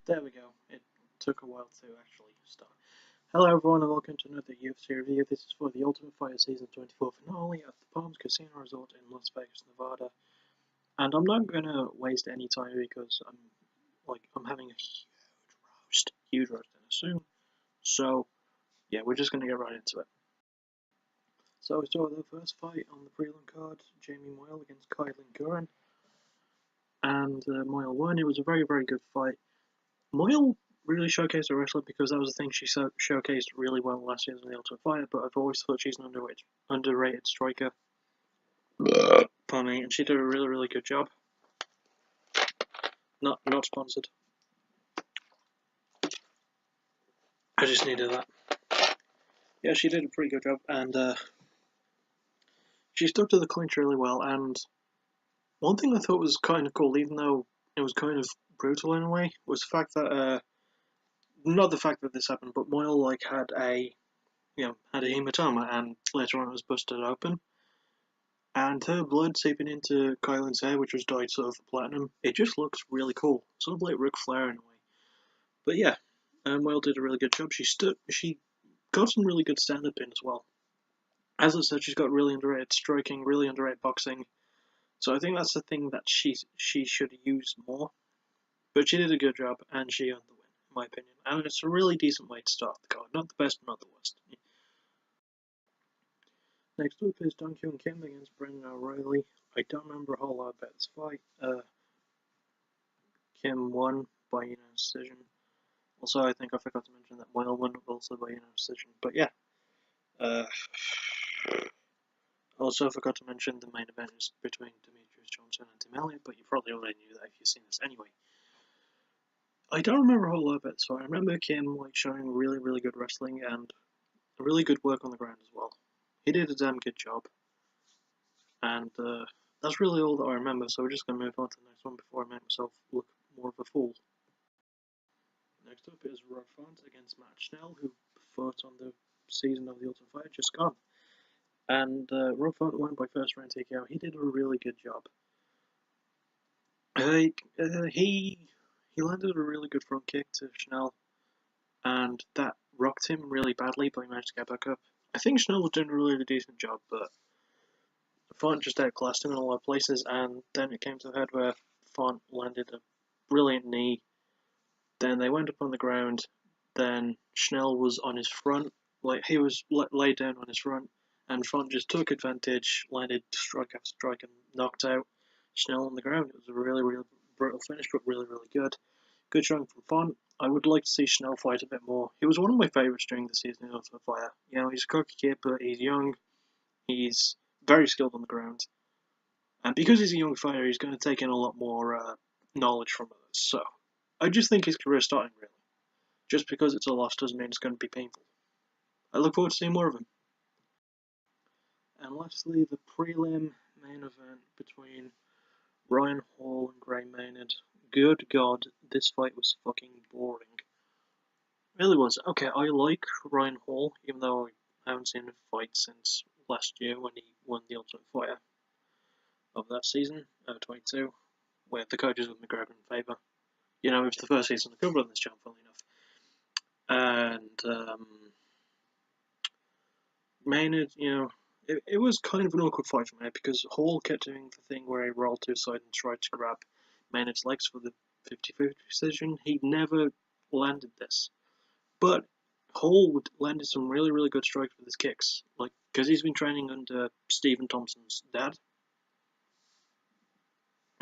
There we go. It took a while to actually start. Hello everyone and welcome to another UFC review. This is for the Ultimate Fighter Season 24 finale at the Palms Casino Resort in Las Vegas, Nevada. And I'm not gonna waste any time because I'm having a huge roast dinner soon. So yeah, we're just gonna get right into it. So we saw the first fight on the prelim card, Jamie Moyle against Kylan Curran. And Moyle won. It was a very good fight. Moyle really showcased her wrestling because that was the thing she showcased really well last year in the Ultimate Fighter, but I've always thought she's an underrated striker. Pardon me, and she did a really good job. Not sponsored. I just needed that. Yeah, she did a pretty good job, and she stuck to the clinch really well. And one thing I thought was kind of cool, even though it was kind of brutal in a way, was the fact that not the fact that this happened, but Moyle had a hematoma, and later on it was busted open. And her blood seeping into Kylan's hair, which was dyed sort of platinum, it just looks really cool. Sort of like Ric Flair in a way. But yeah, Moyle did a really good job. She got some really good stand-up in as well. As I said, she's got really underrated striking, really underrated boxing. So I think that's the thing that she should use more. But she did a good job, and she earned the win, in my opinion. And it's a really decent way to start the card. Not the best, not the worst. Next up is Dong Hyun Kim against Brendan O'Reilly. I don't remember a whole lot about this fight. Kim won by unanimous decision. Also, I think I forgot to mention that Moyle won also by unanimous decision. But yeah. Also, I forgot to mention the main event is between Demetrious Johnson and Tim Elliot, but you probably already knew that if you've seen this anyway. I don't remember a whole lot about this fight. I remember Kim showing really good wrestling and really good work on the ground as well. He did a damn good job. And that's really all that I remember, so we're just going to move on to the next one before I make myself look more of a fool. Next up is Rofont against Matt Schnell, who fought on the season of the Ultimate Fighter just gone. And Rofont won by first round TKO. He did a really good job. He landed a really good front kick to Schnell, and that rocked him really badly, but he managed to get back up. I think Schnell was doing a really decent job, but Font just outclassed him in a lot of places, and then it came to the head where Font landed a brilliant knee. Then they went up on the ground. Then Schnell was on his front, he was laid down on his front, and Font just took advantage, landed strike after strike, and knocked out Schnell on the ground. It was a really brutal finish, but really good. Good showing from Font. I would like to see Schnell fight a bit more. He was one of my favourites during the season in Ultimate Fighter. He's a cocky kid, but he's young. He's very skilled on the ground. And because he's a young fighter, he's going to take in a lot more knowledge from others. So, I just think his career is starting, really. Just because it's a loss doesn't mean it's going to be painful. I look forward to seeing more of him. And lastly, the prelim main event between Ryan Hall and Gray Maynard. Good God, this fight was fucking boring. It really was. Okay, I like Ryan Hall, even though I haven't seen him fight since last year when he won the Ultimate Fighter of that season, 22, where the coaches with McGregor in favour. It was the first season to cover on this channel, funnily enough. And Maynard, it was kind of an awkward fight for Maynard because Hall kept doing the thing where he rolled to his side and tried to grab Maynard's legs for the 50-50 decision. He never landed this. But Hall landed some really good strikes with his kicks, because he's been training under Stephen Thompson's dad.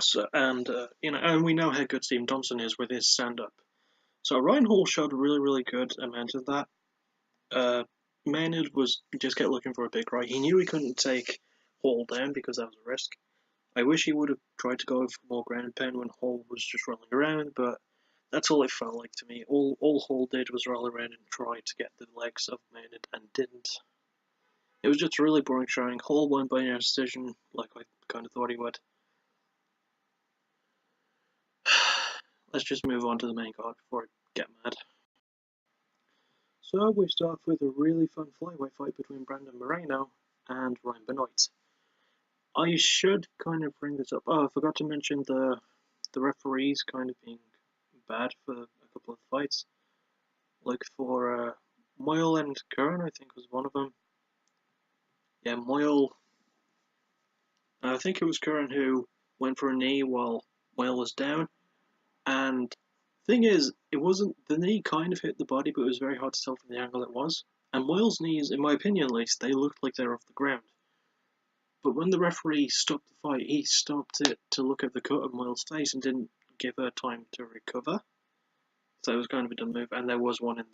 So, and we know how good Stephen Thompson is with his stand-up. So Ryan Hall showed a really good amount of that. Maynard just kept looking for a big right. He knew he couldn't take Hall down because that was a risk. I wish he would have tried to go for more ground and pound when Hall was just rolling around, but that's all it felt like to me. All Hall did was roll around and try to get the legs of Maynard and didn't. It was just a really boring showing. Hall won by a decision, like I kind of thought he would. Let's just move on to the main card before I get mad. So we start with a really fun flyweight fight between Brandon Moreno and Ryan Benoit. I should kind of bring this up. Oh, I forgot to mention the referees kind of being bad for a couple of fights. Like for Moyle and Curran, I think was one of them. Yeah, Moyle. I think it was Curran who went for a knee while Moyle was down. And thing is, it wasn't the knee kind of hit the body, but it was very hard to tell from the angle it was. And Moyle's knees, in my opinion at least, they looked like they were off the ground. But when the referee stopped the fight, he stopped it to look at the cut of Moyle's face and didn't give her time to recover. So it was kind of a dumb move. And there was one in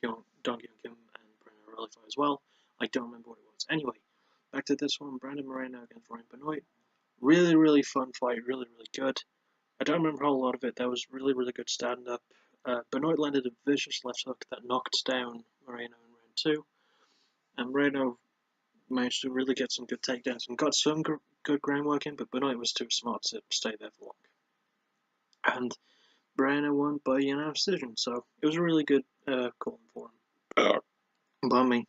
the Dong Hyun Kim and Brandon Morelli fight as well. I don't remember what it was. Anyway, back to this one. Brandon Moreno against Ryan Benoit. Really, really fun fight. Really, really good. I don't remember a whole lot of it. That was really, really good stand-up. Benoit landed a vicious left hook that knocked down Moreno in round 2. And Moreno managed to really get some good takedowns and got some good groundwork in, but Benoit was too smart to stay there for long. And Moreno won by unanimous decision, so it was a really good call for him. Pardon me.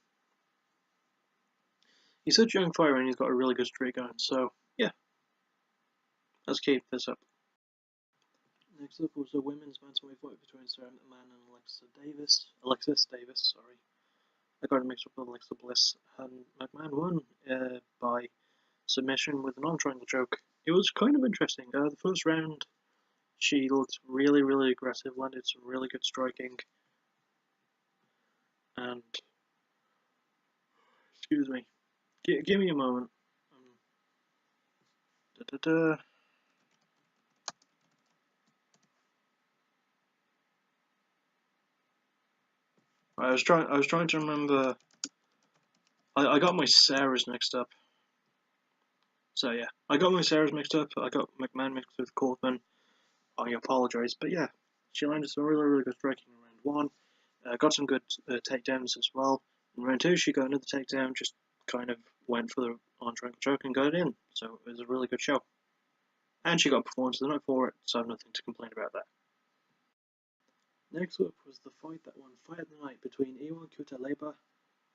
He's such a young fighter and he's got a really good streak going, so yeah. Let's keep this up. Next up was a women's bantamweight fight between Sarah McMahon and Alexis Davis. I got it mixed up with Alexa Bliss, and McMahon won by submission with an arm triangle choke. It was kind of interesting. The first round, she looked really, really aggressive, landed some really good striking, and excuse me, give me a moment. I was trying to remember. I got my Sarahs mixed up. So yeah, I got my Sarahs mixed up. I got McMahon mixed with Corbin. I apologise, but yeah, she landed some really, really good striking in round 1. Got some good takedowns as well. In round 2, she got another takedown. Just kind of went for the arm triangle choke and got it in. So it was a really good show. And she got performance of the night for it, so I have nothing to complain about that. Next up was the fight that won Fight of the Night between Iwan Kutaleba,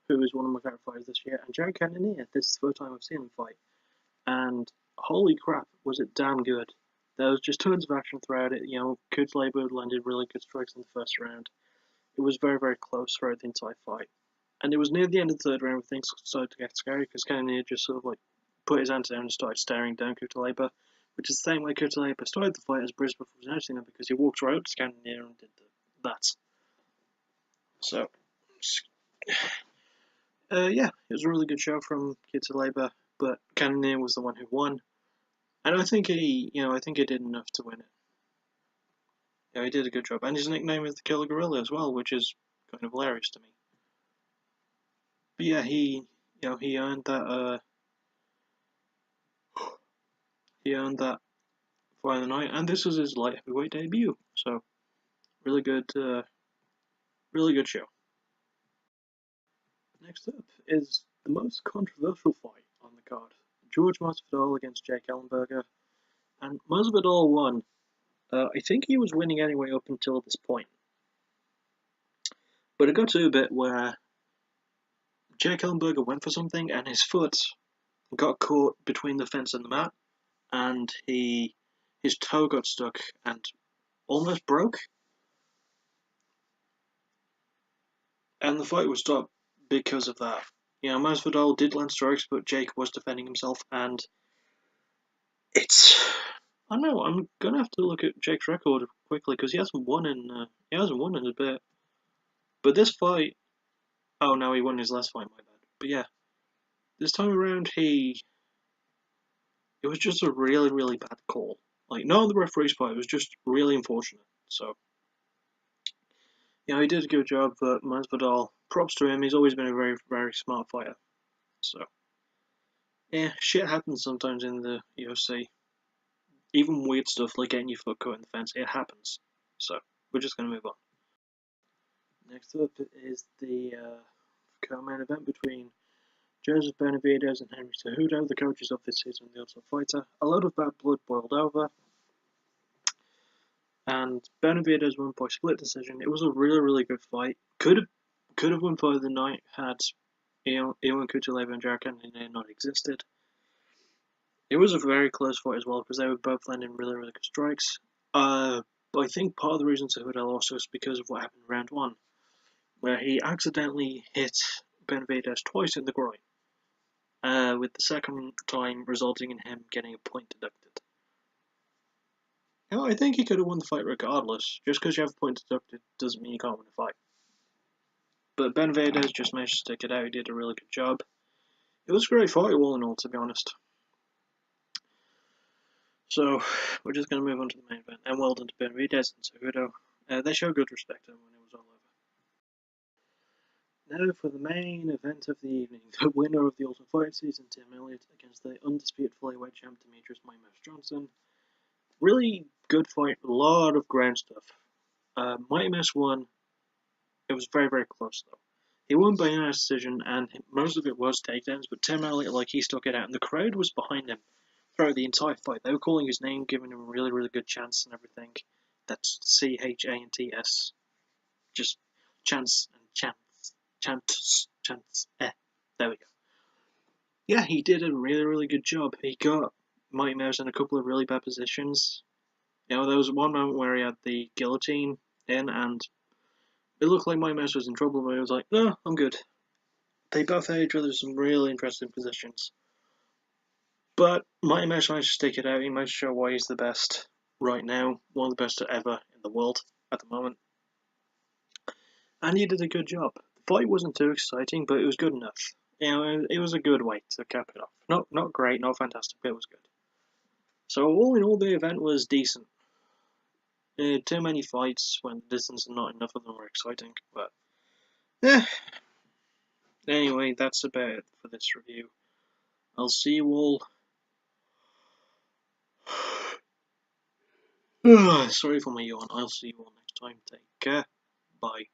who is one of my favourite fighters this year, and Jared Cannonier. This is the first time I've seen him fight. And holy crap, was it damn good. There was just tons of action throughout it. Kutaleba landed really good strikes in the first round. It was very, very close throughout the entire fight. And it was near the end of the third round where things started to get scary because Cannonier just sort of like put his hands down and started staring down Kutaleba, which is the same way Kutaleba started the fight as Brisbane was noticing him, because he walked right up to Cannonier and did that. So, yeah, it was a really good show from Kutaleba, but Cannonier was the one who won. And I think he did enough to win it. Yeah, he did a good job. And his nickname is the Killer Gorilla as well, which is kind of hilarious to me. But yeah, he earned that, fight of the night, and this was his light heavyweight debut. So, really good show. Next up is the most controversial fight on the card. George Masvidal against Jake Ellenberger. And Masvidal won. I think he was winning anyway up until this point. But it got to a bit where Jake Ellenberger went for something and his foot got caught between the fence and the mat, and his toe got stuck and almost broke. And the fight was stopped because of that. Masvidal did land strikes, but Jake was defending himself, and I don't know. I'm gonna have to look at Jake's record quickly because he hasn't won in a bit. But this fight, oh no, he won his last fight, my bad. But yeah, this time around it was just a really, really bad call. Like, not on the referee's part, it was just really unfortunate. So, he did a good job, but Masvidal, props to him. He's always been a very, very smart fighter. So, yeah, shit happens sometimes in the UFC. Even weird stuff like getting your foot caught in the fence, it happens. So, we're just going to move on. Next up is the co-main event between Joseph Benavidez and Henry Cejudo, the coaches of this season, the Ultimate Fighter. A lot of bad blood boiled over, and Benavidez won by split decision. It was a really, really good fight. Could have won Fight of the Night had Iwan Kutaleba and Jared Cannonier not existed. It was a very close fight as well because they were both landing really, really good strikes. But I think part of the reason Cejudo lost was because of what happened in round 1, where he accidentally hit Benavidez twice in the groin, with the second time resulting in him getting a point deducted. Now, I think he could have won the fight regardless. Just because you have a point deducted doesn't mean you can't win a fight. But Benavidez just managed to stick it out. He did a really good job. It was a great fight, all in all, to be honest. So, we're just going to move on to the main event. And well done to Benavidez and Cejudo. They showed good respect to him when it was all over. Now for the main event of the evening. The winner of the Ultimate Fighting season, Tim Elliot, against the undisputed flyweight champ, Demetrious Johnson. Really good fight. A lot of ground stuff. Mighty Mouse won. It was very, very close, though. He won by unanimous decision, and most of it was takedowns, but Tim Elliot, he stuck it out, and the crowd was behind him throughout the entire fight. They were calling his name, giving him a really, really good chance and everything. That's C-H-A-N-T-S. Just chance and chance. There we go. Yeah, he did a really, really good job. He got Mighty Mouse in a couple of really bad positions. There was one moment where he had the guillotine in, and it looked like Mighty Mouse was in trouble, but he was like, no, I'm good. They both had each other in some really interesting positions. But Mighty Mouse managed to stick it out. He managed to show why he's the best right now. One of the best ever in the world at the moment. And he did a good job. The fight wasn't too exciting, but it was good enough. It was a good way to cap it off. Not great, not fantastic, but it was good. So all in all, the event was decent. Too many fights when the distance and not enough of them were exciting, but anyway, that's about it for this review. I'll see you all. Sorry for my yawn. I'll see you all next time. Take care. Bye.